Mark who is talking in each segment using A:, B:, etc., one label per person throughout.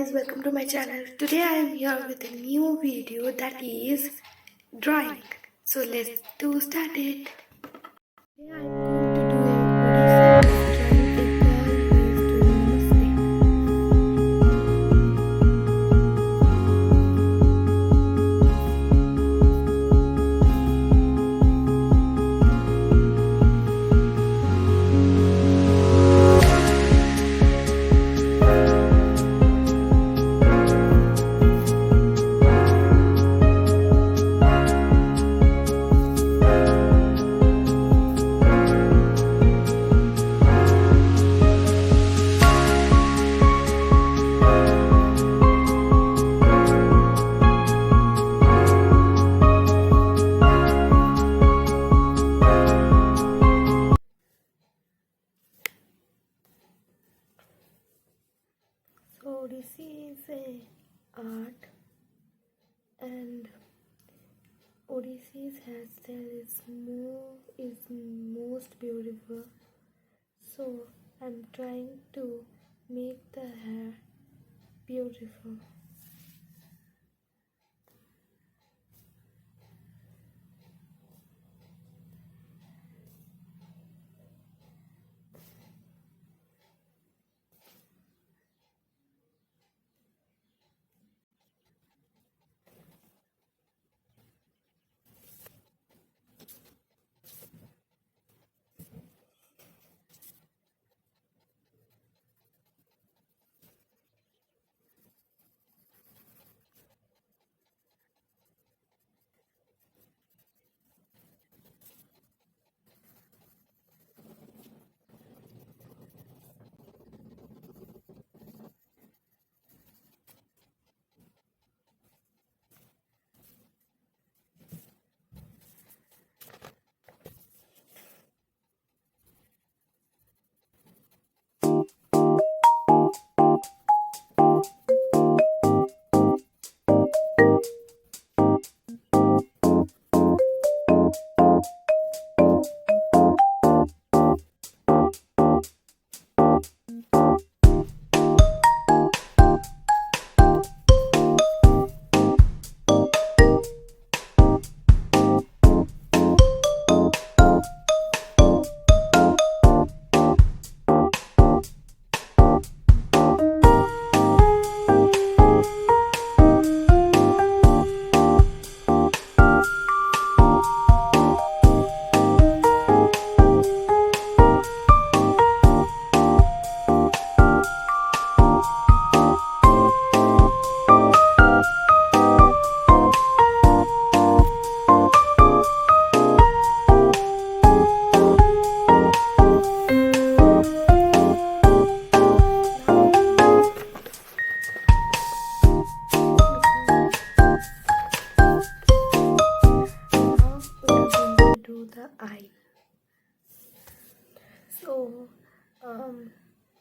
A: guys, welcome to my channel. Today I am here with a new video that is drawing. So let's do start it. Today I am going to do a Odissi drawing a girl who is doing namaste. So Odissi is a art, and Odisse's hairstyle is most beautiful. So I'm trying to make the hair beautiful. The eye. So,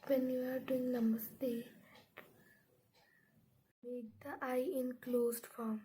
A: when you are doing namaste, make the eye in closed form.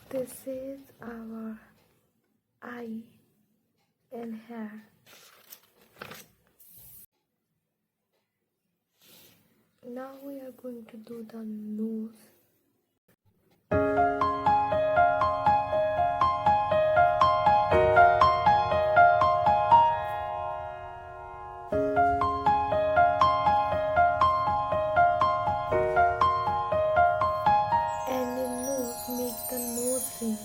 A: This is our eye and hair. Now we are going to do the nose. And in nose, make the nose ring.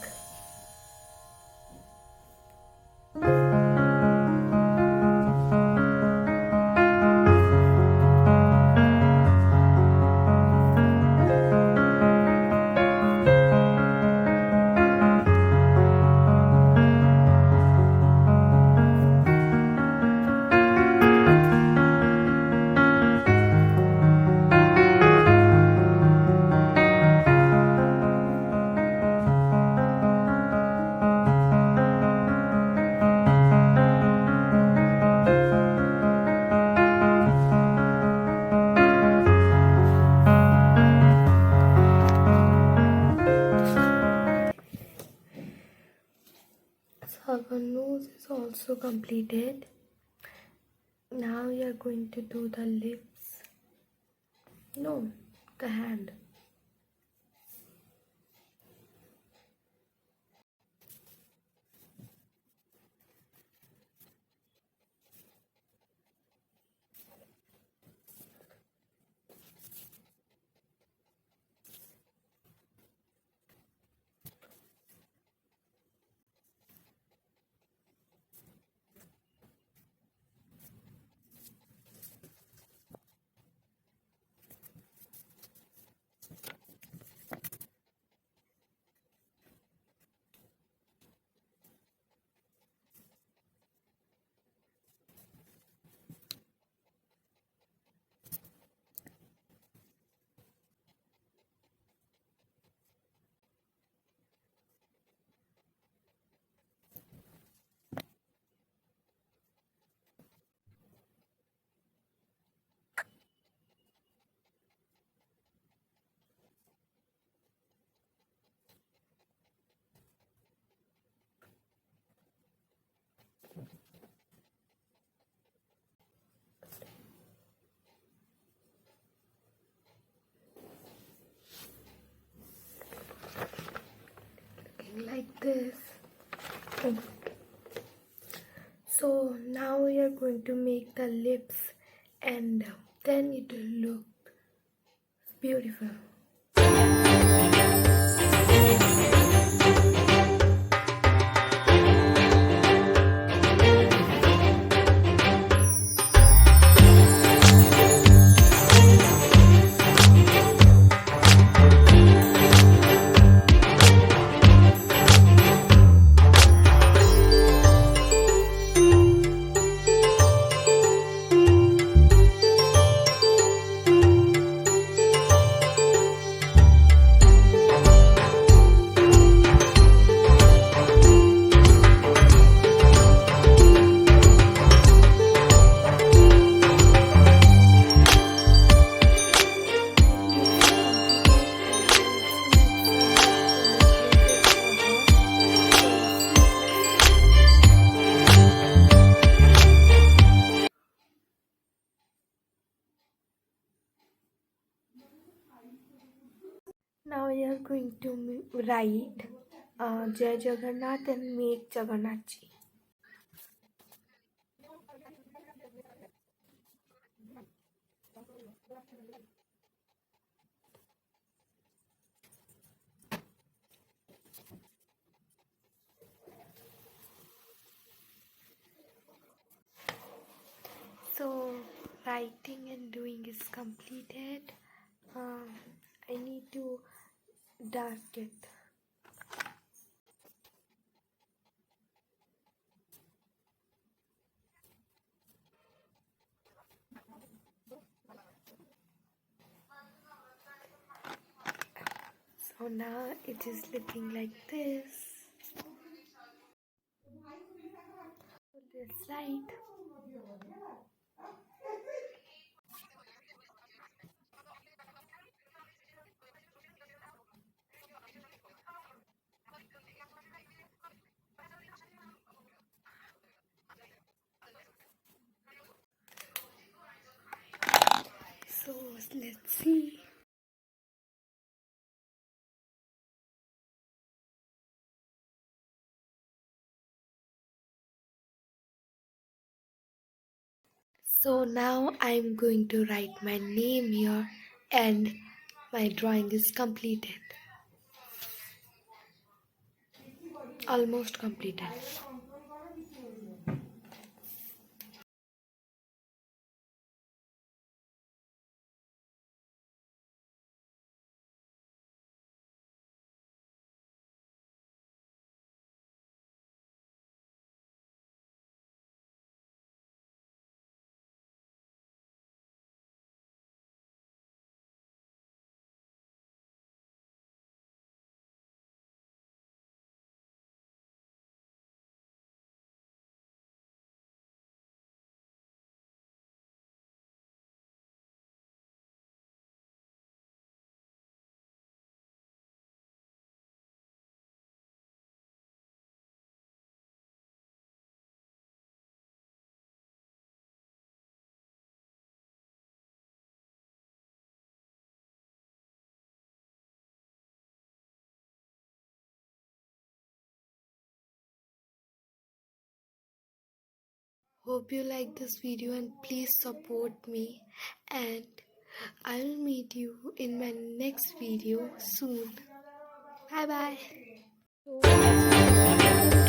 A: So our nose is also completed. Now we are going to do the lips. No, the hand. Like this. So now we are going to make the lips and then it will look beautiful. Now we are going to write Jai Jagannath and make Jagannath Ji. So writing and doing is completed. I need to dark it. So now it is looking like this. So let's write. let's see. So now I'm going to write my name here and my drawing is completed. Almost completed. Hope you like this video and please support me, and I will meet you in my next video soon. Bye bye.